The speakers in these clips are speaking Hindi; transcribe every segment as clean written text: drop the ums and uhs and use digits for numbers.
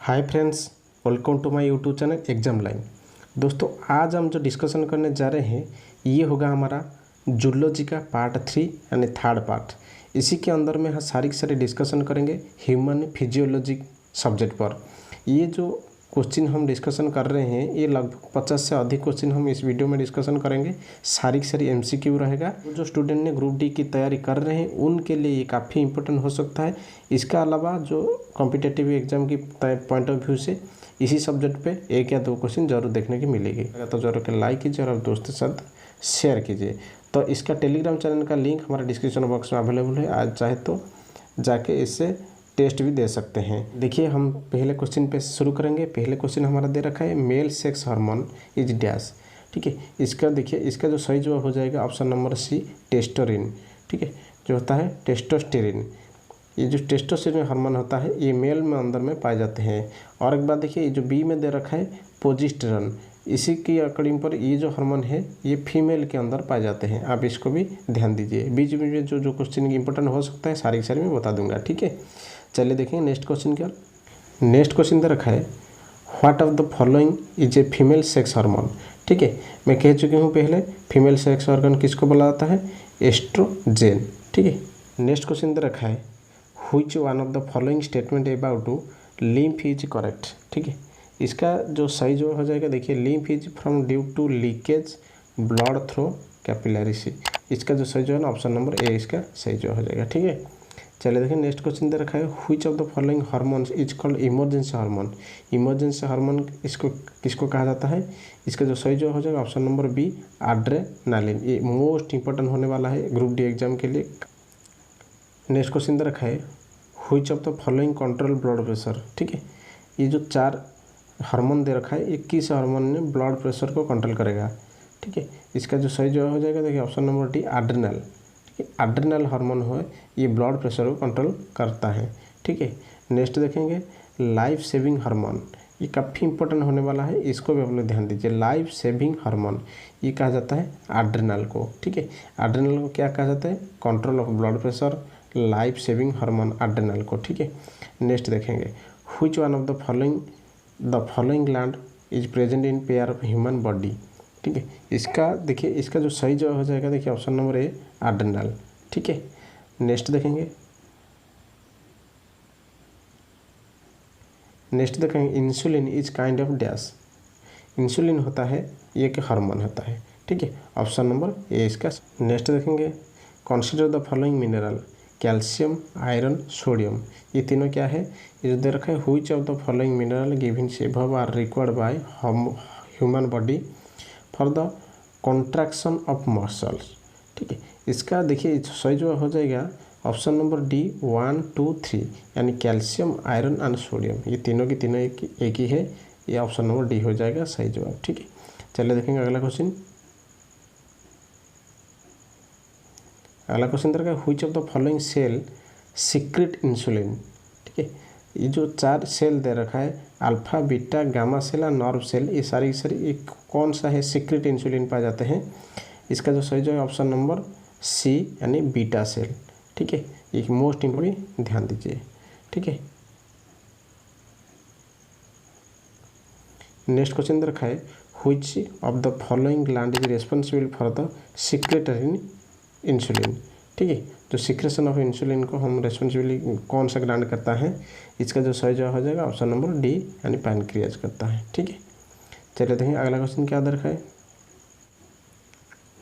Hi friends, welcome to my YouTube channel exam line. दोस्तों, आज हम जो डिस्कशन करने जा रहे हैं ये होगा हमारा जूलॉजी का पार्ट 3 यानी थर्ड पार्ट। इसी के अंदर में हम सारी डिस्कशन करेंगे ह्यूमन फिजियोलॉजी सब्जेक्ट पर। ये जो क्वेश्चन हम डिस्कशन कर रहे हैं ये लगभग 50 से अधिक क्वेश्चन हम इस वीडियो में डिस्कशन करेंगे। सारी एमसीक्यू रहेगा। जो स्टूडेंट ने ग्रुप डी की तैयारी कर रहे हैं उनके लिए ये काफ़ी इंपॉर्टेंट हो सकता है। इसका अलावा जो कॉम्पिटिटिव एग्जाम की पॉइंट ऑफ व्यू से इसी सब्जेक्ट पे एक या दो क्वेश्चन जरूर देखने की मिलेगी। तो जरूर लाइक कीजिए और दोस्तों के साथ शेयर कीजिए। तो इसका टेलीग्राम चैनल का लिंक हमारे डिस्क्रिप्शन बॉक्स में अवेलेबल है। आज चाहे तो जाके इससे टेस्ट भी दे सकते हैं। देखिए, हम पहले क्वेश्चन पे शुरू करेंगे। पहले क्वेश्चन हमारा दे रखा है male sex hormone is dash. ठीक है, इसका देखिए, इसका जो सही जवाब हो जाएगा ऑप्शन नंबर सी, टेस्टोस्टेरोन। ठीक है, जो होता है टेस्टोस्टेरोन। ये जो टेस्टोस्टेरोन हार्मोन होता है ये मेल में अंदर में पाए जाते हैं। और एक बात देखिए, ये जो बी में दे रखा है प्रोजेस्टेरोन, इसी की अकॉर्डिंग पर ये जो हार्मोन है ये फीमेल के अंदर पाए जाते हैं। आप इसको भी ध्यान दीजिए। बीच में जो क्वेश्चन इंपॉर्टेंट हो सकता है सारी मैं बता दूंगा। ठीक है, चलिए देखेंगे नेक्स्ट क्वेश्चन क्या। नेक्स्ट क्वेश्चन दे रखा है what of the following is a female sex hormone. ठीक है, मैं कह चुकी हूँ पहले फीमेल सेक्स हार्मोन किसको बोला जाता है, एस्ट्रोजेन। ठीक है, नेक्स्ट क्वेश्चन दे रखा है which one of the following statement about lymph is correct. ठीक है, इसका जो सही जो हो जाएगा देखिए, lymph is from due to leakage blood through capillaries. इसका जो सही जो है ना ऑप्शन नंबर ए इसका सही जो हो जाएगा। ठीक है, चलिए देखिए नेक्स्ट क्वेश्चन दे रखा है which of the following hormones is called emergency hormone. Emergency hormone इसको किसको कहा जाता है, इसका जो सही जो हो जाएगा ऑप्शन नंबर बी, एड्रेनालिन। ये मोस्ट इंपॉर्टेंट होने वाला है ग्रुप डी एग्जाम के लिए। नेक्स्ट क्वेश्चन दे रखा है which of the following control blood pressure. ठीक है, ये जो 4 हार्मोन दे रखा है 21 हार्मोन ने ब्लड प्रेशर को कंट्रोल करेगा। ठीक है, इसका जो सही जवाब हो जाएगा देखिए ऑप्शन नंबर डी, एड्रेनल। ठीक है, एड्रेनल हार्मोन हो ये ब्लड प्रेशर को कंट्रोल करता है। ठीक है, नेक्स्ट देखेंगे लाइफ सेविंग हार्मोन। ये काफ़ी इंपॉर्टेंट होने वाला है, इसको भी आप लोग ध्यान दीजिए। लाइफ सेविंग हार्मोन ये कहा जाता है एड्रेनल को। ठीक है, एड्रेनल को क्या कहा जाता है, control of blood pressure, life saving hormone adrenal को। ठीक है, नेक्स्ट देखेंगे which one of the following gland is present in pair of human body. ठीक है, इसका देखिए, इसका जो सही जवाब हो जाएगा देखिए ऑप्शन नंबर ए, एड्रेनल। ठीक है, नेक्स्ट देखेंगे insulin is kind of dash. Insulin होता है ये एक हार्मोन होता है। ठीक है, ऑप्शन नंबर ए इसका। नेक्स्ट देखेंगे consider the following mineral, calcium, iron, sodium. ये तीनों क्या है, ये जो दे रखा है which of the following mineral given above are required by human body for the contraction of muscles. ठीक है, इसका देखिए सही जो हो जाएगा ऑप्शन नंबर डी, 1, 2, 3 यानी कैल्शियम, आयरन एंड सोडियम। ये तीनों की तीनों एक ही है, ये ऑप्शन नंबर डी हो जाएगा सही जवाब। ठीक है, चलिए देखेंगे अगला क्वेश्चन। अगला क्वेश्चन दे रखा है which of the following cell secrete insulin. ठीक है, ये जो 4 सेल दे रखा है अल्फा, बीटा, गामा सेल और नर्व सेल, ये सारी एक कौन सा है सीक्रेट इंसुलिन पाए जाते हैं। इसका जो सही जो है ऑप्शन नंबर सी यानी बीटा सेल। ठीक है, एक मोस्ट इम्पोर्टेंट ध्यान दीजिए। ठीक है, नेक्स्ट क्वेश्चन दे रखा है which of the following gland is responsible for the secretory insulin. ठीक है, जो सिक्रेशन ऑफ इंसुलिन को हम रेस्पॉन्सिबिलिटी कौन सा ग्लैंड करता है, इसका जो सही जवाब हो जाएगा ऑप्शन नंबर डी यानी पैनक्रियाज करता है। ठीक है, चलिए देखेंगे अगला क्वेश्चन क्या दे रखा है।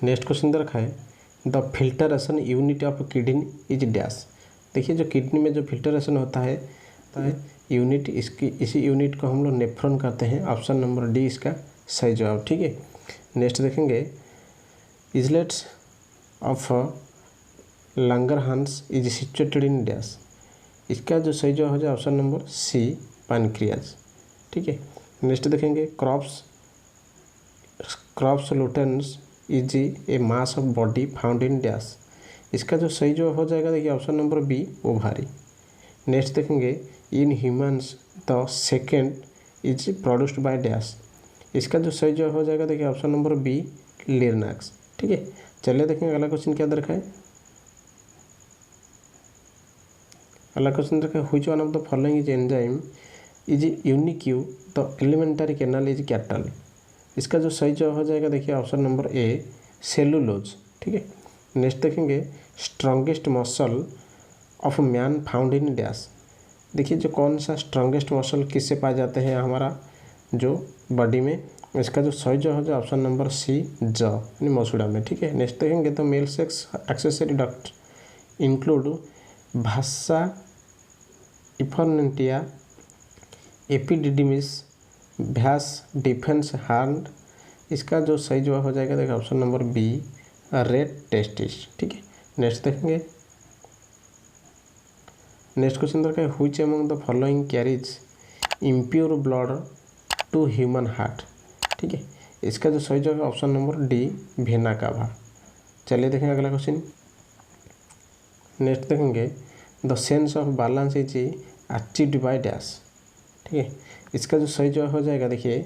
नेक्स्ट क्वेश्चन दे रखा है the filtration unit of kidney is dash. देखिए, जो किडनी में जो फिल्टरेशन होता है यूनिट, इसी यूनिट को हम लोग नेफ्रॉन कहते हैं। ऑप्शन नंबर डी इसका सही जवाब। ठीक है, नेक्स्ट देखेंगे islets of Langerhans is situated in dash. इसका जो सही जवाब हो जाए ऑप्शन नंबर सी, पैनक्रियाज। ठीक है, नेक्स्ट देखेंगे crops Lutyens is a mass of body found in dash. इसका जो सही जवाब हो जाएगा देखिए option number B, ovary. Next देखेंगे in humans the second is produced by dash. इसका जो सही जवाब हो जाएगा देखिए ऑप्शन नंबर बी, लिरनैक्स। ठीक है, चलिए देखेंगे अगला क्वेश्चन क्या दे रखा है। अगला क्वेश्चन देखिए which one of the following is enzyme is unique the elementary canal is cattle. इसका जो सही जवाब हो जाएगा देखिए ऑप्शन नंबर ए सेलुलोज। ठीक है, नेक्स्ट देखेंगे strongest muscle of man found in dash. देखिए जो कौन सा स्ट्रॉन्गेस्ट मसल किससे पाए जाते हैं हमारा जो बॉडी में, इसका जो सही जवाब हो जाए ऑप्शन नंबर सी ज यानी मसूड़ा में। ठीक है, नेक्स्ट देखेंगे तो male sex accessory duct include vasa efferentia epididymis vas deferens hard. इसका जो सही जवाब हो जाएगा देखिए option number B rete testis. ठीक है, नेक्स्ट देखेंगे नेक्स्ट क्वेश्चन दरकार which among the following carries impure blood to human heart. ठीक है, इसका जो सही जवाब है option number D vena cava. चलिए देखेंगे अगला क्वेश्चन। नेक्स्ट देखेंगे the sense of balance is achieved by dash. ठीक है, इसका जो सही जवाब हो जाएगा देखिए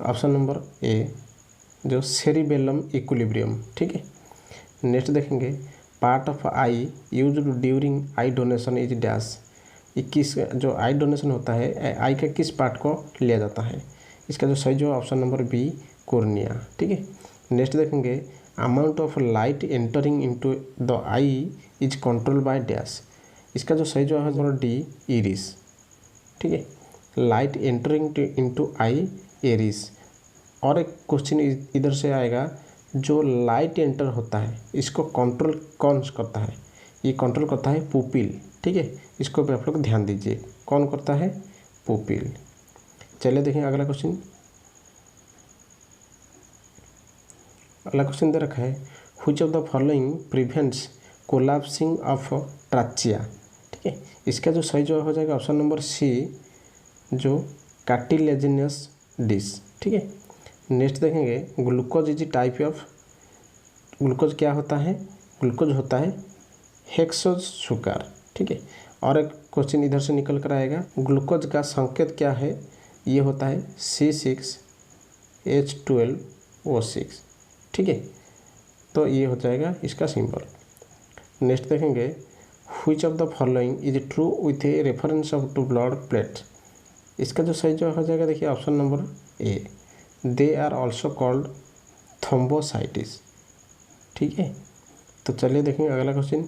ऑप्शन नंबर ए जो सेरिबेलम इक्विलिब्रियम। ठीक है, नेक्स्ट देखेंगे part of I used during I donation is dash. ये किस जो आई डोनेशन होता है आई का किस पार्ट को लिया जाता है, इसका जो सही जवाब ऑप्शन नंबर बी कोर्निया। ठीक है, नेक्स्ट देखेंगे amount of light entering into the I is control by dash. इसका जो सही जवाब है नंबर डी इरिस। ठीक है, light entering into eye iris. और एक क्वेश्चन इधर से आएगा जो लाइट एंटर होता है इसको कंट्रोल कौन करता है, ये कंट्रोल करता है पुपिल। ठीक है, इसको भी आप लोग ध्यान दीजिए कौन करता है पुपिल। चलिए देखें अगला क्वेश्चन। अगला क्वेश्चन दे रखा है which of the following prevents collapsing of trachea. ठीक है, इसका जो सही जवाब हो जाएगा ऑप्शन नंबर सी जो कार्टिलेजिनस डिश। ठीक है, नेक्स्ट देखेंगे glucose is type of, glucose क्या होता है, ग्लूकोज होता है हेक्सोज शुगर। ठीक है, और एक क्वेश्चन इधर से निकल कर आएगा ग्लूकोज का संकेत क्या है, ये होता है C6H12O6। ठीक है, तो ये हो जाएगा इसका सिंबल। नेक्स्ट देखेंगे which of the following is true with a reference of to blood plate. इसका जो सही जवाब हो जाएगा देखिए option number A they are also called thrombocytes. ठीक है, तो चलिए देखेंगे अगला क्वेश्चन।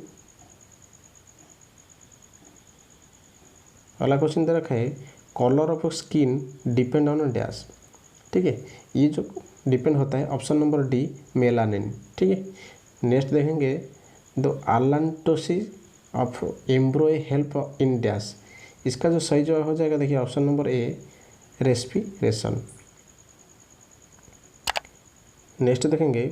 अगला क्वेश्चन दे रखा है colour of skin depend on dash. ठीक है, ये जो डिपेंड होता है ऑप्शन नंबर डी मेलानिन। ठीक है, नेक्स्ट देखेंगे the allantois of embryo help in dash. इसका जो सही जवाब हो जाएगा देखिए option number A respiration. Next देखेंगे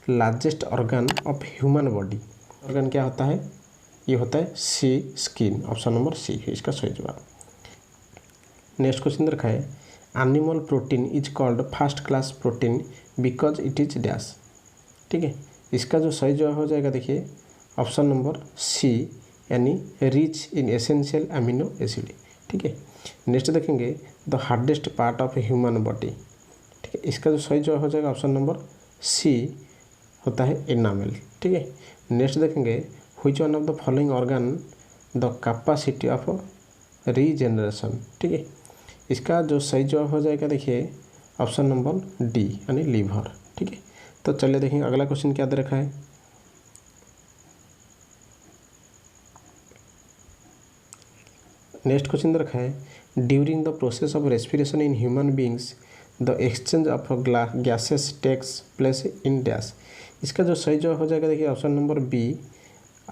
largest organ of human body, organ क्या होता है, ये होता है C skin. Option number C है इसका सही जवाब। नेक्स्ट क्वेश्चन रखा है animal protein is called first class protein because it is dash. ठीक है, इसका जो सही जवाब हो जाएगा देखिए ऑप्शन नंबर सी यानी rich in essential amino acid. ठीक है, नेक्स्ट देखेंगे the hardest part of human body. ठीक है, इसका जो सही जवाब हो जाएगा ऑप्शन नंबर सी होता है एनामेल। ठीक है, नेक्स्ट देखेंगे which one of the following organ the capacity of regeneration. ठीक है, इसका जो सही जवाब हो जाएगा देखिए ऑप्शन नंबर डी यानी लीवर। ठीक है, तो चलिए देखेंगे अगला क्वेश्चन क्या दे रखा है। नेक्स्ट क्वेश्चन दे रखा है during the process of respiration in human beings the exchange of gases takes place in dash. इसका जो सही जवाब हो जाएगा देखिए ऑप्शन नंबर बी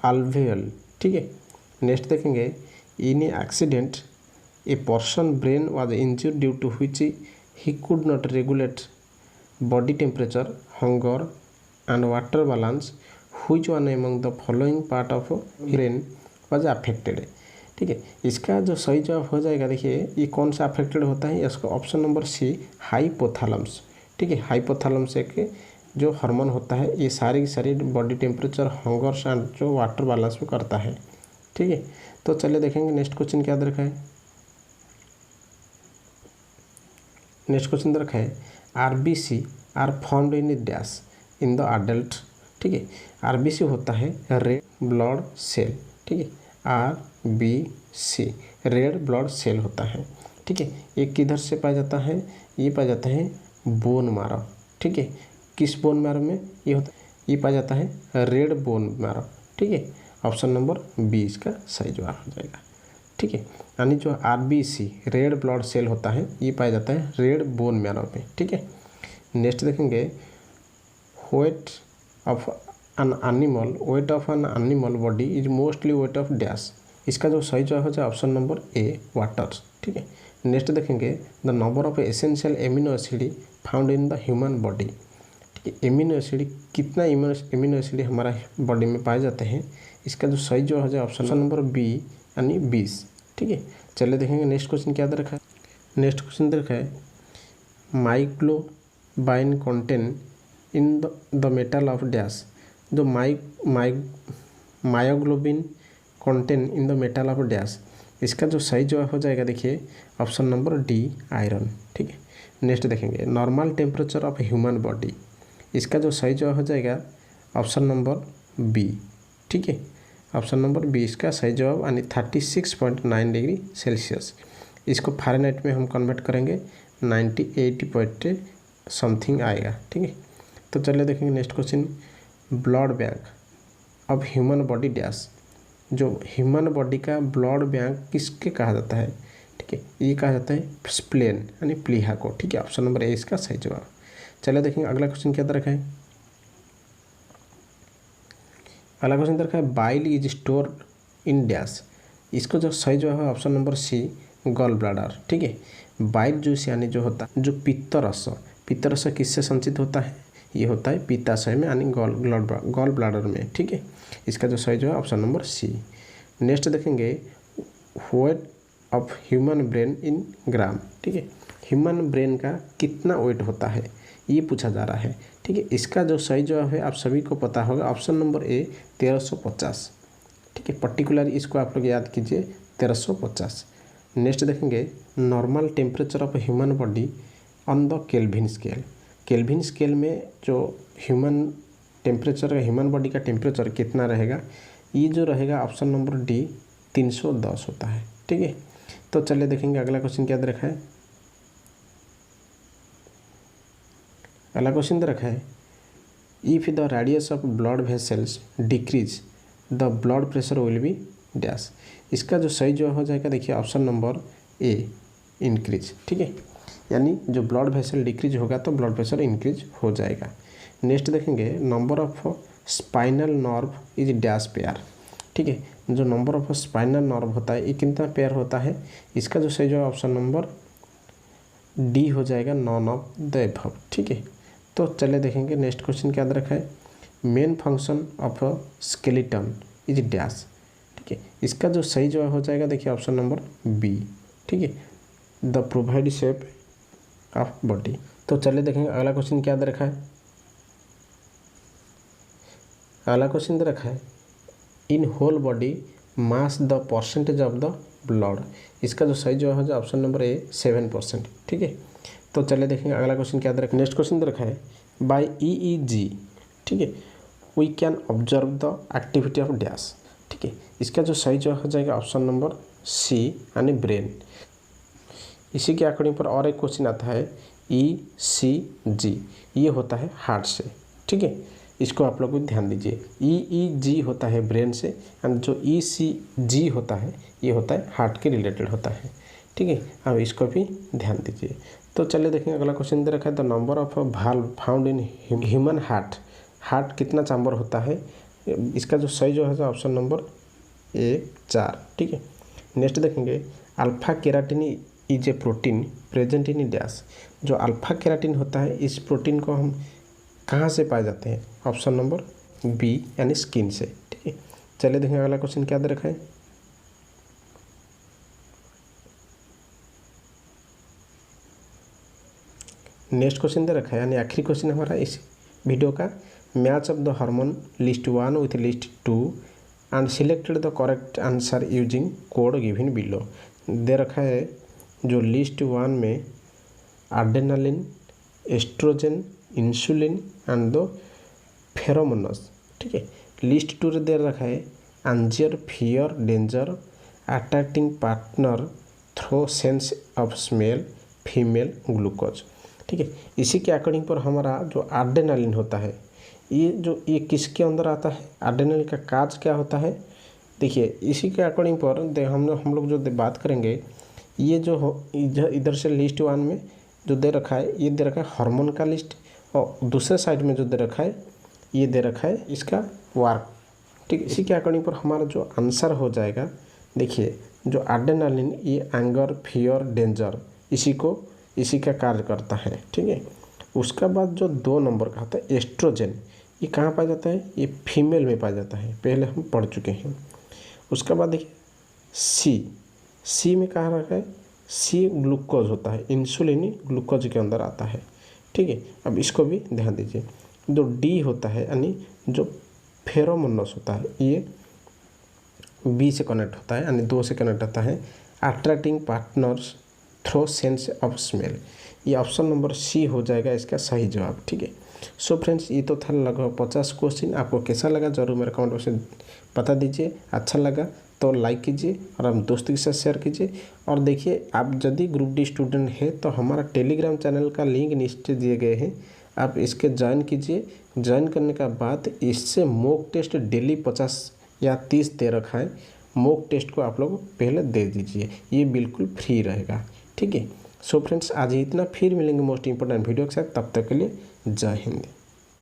अल्वेयल। ठीक है, नेक्स्ट देखेंगे in a accident a person brain was injured due to which he could not regulate body temperature hunger and water balance which one among the following part of brain was affected. ठीक है, इसका जो सही जवाब हो जाएगा देखिए ये कौन सा अफेक्टेड होता है, इसका ऑप्शन नंबर सी हाइपोथैलेमस। ठीक है, हाइपोथैलेमस एक जो हार्मोन होता है ये सारी की सारी बॉडी टेम्परेचर हंगर्स एंड जो वाटर बैलेंस में करता है। ठीक है, तो चलिए देखेंगे नेक्स्ट क्वेश्चन क्या दे रखा है। नेक्स्ट क्वेश्चन दे रखा है RBC are formed in dash in the adult. ठीक है, आरबीसी होता है रेड ब्लड सेल। ठीक है, आरबीसी रेड ब्लड सेल होता है। ठीक है। ये किधर से पाया जाता है, ये पाया जाता है बोन मैरो, ठीक है। किस बोन मैरो में ये होता है, ये पाया जाता है रेड बोन मैरो, ठीक है। ऑप्शन नंबर बी इसका सही जवाब हो जाएगा, ठीक है। यानी जो RBC रेड ब्लड सेल होता है ये पाया जाता है रेड बोन मैरो में, ठीक है। नेक्स्ट देखेंगे weight of an animal body is mostly weight of dash. इसका जो सही जवाब हो जाए ऑप्शन नंबर ए वाटर, ठीक है। नेक्स्ट देखेंगे the number of essential amino acid found in the human body, ठीक है। एमिनो एसिड कितना एमिनो एसिड हमारा बॉडी में पाए जाते हैं, इसका जो सही जवाब हो जाए ऑप्शन नंबर बी यानी 20, ठीक है। चलिए देखेंगे नेक्स्ट क्वेश्चन क्या दे रखा है। नेक्स्ट क्वेश्चन दे रखा है myoglobin contain in the metal of dash. जो myoglobin contain in the metal of dash, इसका जो सही जवाब हो जाएगा देखिए ऑप्शन नंबर डी आयरन, ठीक है। नेक्स्ट देखेंगे normal temperature of human body, इसका जो सही जवाब हो जाएगा ऑप्शन नंबर बी, ठीक है। ऑप्शन नंबर बी इसका सही जवाब यानी 36.9 डिग्री सेल्सियस। इसको फ़ारेनहाइट में हम कन्वर्ट करेंगे 98 समथिंग आएगा, ठीक है। तो चलिए देखेंगे नेक्स्ट क्वेश्चन ब्लड बैंक अब ह्यूमन बॉडी डैश। जो ह्यूमन बॉडी का ब्लड बैंक किसके कहा जाता है, ठीक है। ये कहा जाता है स्प्लेन यानी प्लीहा को, ठीक है। ऑप्शन नंबर ए इसका सही जवाब। चलिए देखेंगे अगला क्वेश्चन क्या दे रखा है। अगला क्वेश्चन दे रखा है bile is stored in dash. इसको जो सही जवाब है option number C gall bladder, ठीक है। बाइल जूस यानी जो होता है जो पित्तरस किससे संचित होता है, ये होता है पित्ताशय में यानी गॉल ब्लैडर में, ठीक है। इसका जो सही जवाब ऑप्शन नंबर सी। नेक्स्ट देखेंगे weight of human brain in gram, ठीक है। ह्यूमन ब्रेन का कितना वेट होता है ये पूछा जा रहा है, ठीक है। इसका जो सही जवाब है आप सभी को पता होगा ऑप्शन नंबर ए 1350, ठीक है। पर्टिकुलर इसको आप लोग याद कीजिए 1350। नेक्स्ट देखेंगे normal temperature of human body on the kelvin scale. Kelvin scale में जो ह्यूमन बॉडी का टेम्परेचर कितना रहेगा, ये जो रहेगा ऑप्शन नंबर डी 310 होता है, ठीक है। तो चलिए देखेंगे अगला क्वेश्चन क्या दे रखा है। अगला क्वेश्चन दे रखा है if the radius of blood vessels decrease the blood pressure will be dash. इसका जो सही जवाब हो जाएगा देखिए ऑप्शन नंबर ए इंक्रीज, ठीक है। यानी जो ब्लड वेसल डिक्रीज होगा तो ब्लड प्रेशर इंक्रीज हो जाएगा। नेक्स्ट देखेंगे number of spinal nerve is dash pair, ठीक है। जो नंबर ऑफ स्पाइनल नर्व होता है ये कितना पेयर होता है, इसका जो सही जवाब ऑप्शन नंबर डी हो जाएगा नॉन ऑफ द एबव, ठीक है। तो चलिए देखेंगे नेक्स्ट क्वेश्चन क्या रखा है main function of skeleton is dash, ठीक है। इसका जो सही जवाब हो जाएगा देखिए ऑप्शन नंबर बी, ठीक है, the provide shape of body. तो चलिए देखेंगे अगला क्वेश्चन क्या दे रखा है। अगला क्वेश्चन दे रखा है in whole body mass the percentage of the blood. इसका जो सही जवाब हो जाए ऑप्शन नंबर ए 7%, ठीक है। तो चलिए देखेंगे अगला क्वेश्चन क्या दे रखा है। नेक्स्ट क्वेश्चन दे रखा है बाय EEG, ठीक है, we can observe the activity of dash, ठीक है। इसका जो सही जवाब हो जाएगा ऑप्शन नंबर सी यानी ब्रेन। इसी के अकॉर्डिंग पर और एक क्वेश्चन आता है ECG, ये होता है हार्ट से, ठीक है। इसको आप लोग ध्यान दीजिए। EEG होता है ब्रेन से एंड जो ECG होता है ये होता है हार्ट के रिलेटेड होता है, ठीक है। अब इसको भी ध्यान दीजिए। तो चलिए देखेंगे अगला क्वेश्चन दे रखा है the number of valve found in human heart कितना चैम्बर होता है, इसका जो सही जो है ऑप्शन नंबर ए 4, ठीक है। नेक्स्ट देखेंगे alpha keratin is a protein present in dash. जो अल्फा केराटिन होता है इस प्रोटीन को हम कहाँ से पाए जाते हैं, ऑप्शन नंबर बी यानी स्किन से, ठीक है। चलिए देखेंगे अगला क्वेश्चन क्या दे रखा है। नेक्स्ट क्वेश्चन दे रखा है यानी आखिरी क्वेश्चन हमारा इस वीडियो का match of the hormone list 1 with list 2 and selected the correct answer using code given below. दे रखा है जो लिस्ट 1 में adrenaline, estrogen, insulin and the pheromones, ठीक है। लिस्ट 2 रे दे रखा है anger, fear, danger, attracting partner, through sense of smell female glucose. ठीक है, इसी के अकॉर्डिंग पर हमारा जो एड्रेनालिन होता है ये किसके अंदर आता है, एड्रेनालिन का काज क्या होता है। देखिए इसी के अकॉर्डिंग पर हम लोग जो बात करेंगे, ये जो हो इधर से लिस्ट 1 में जो दे रखा है ये दे रखा है हार्मोन का लिस्ट, और दूसरे साइड में जो दे रखा है ये दे रखा है इसका वर्क। ठीक, इसी के अकॉर्डिंग पर हमारा जो आंसर हो जाएगा, देखिए जो एड्रेनालिन ये एंगर फियर डेंजर इसी का कार्य करता है। ठीक है, उसका बाद जो 2 नंबर का होता है एस्ट्रोजन, ये कहाँ पाया जाता है, ये फीमेल में पाया जाता है, पहले हम पढ़ चुके हैं। उसका बाद देखिए सी में कहाँ रखा है, सी ग्लूकोज होता है, इंसुलिन ग्लूकोज के अंदर आता है। ठीक है, अब इसको भी ध्यान दीजिए। जो डी होता है यानी जो फेरोमोनस होता है ये बी से कनेक्ट होता है, यानी 2 से कनेक्ट होता है, attracting partners through sense of smell. ये ऑप्शन नंबर सी हो जाएगा इसका सही जवाब। ठीक है, सो फ्रेंड्स ये तो था लगभग 50 क्वेश्चन। आपको कैसा लगा जरूर मेरे कमेंट बॉक्स में बता दीजिए। अच्छा लगा तो लाइक कीजिए और आप दोस्तों के साथ शेयर कीजिए। और देखिए आप यदि ग्रुप डी स्टूडेंट हैं तो हमारा टेलीग्राम चैनल का लिंक नीचे दिए गए हैं, आप इसके ज्वाइन कीजिए। ज्वाइन करने का बाद इससे मॉक टेस्ट डेली 50 या 30 दे रखा है, मॉक टेस्ट को आप लोग पहले दे दीजिए, ये बिल्कुल फ्री रहेगा। ठीक है, सो फ्रेंड्स आज इतना, फिर मिलेंगे मोस्ट इंपॉर्टेंट वीडियो के साथ, तब तक के लिए जय हिंद।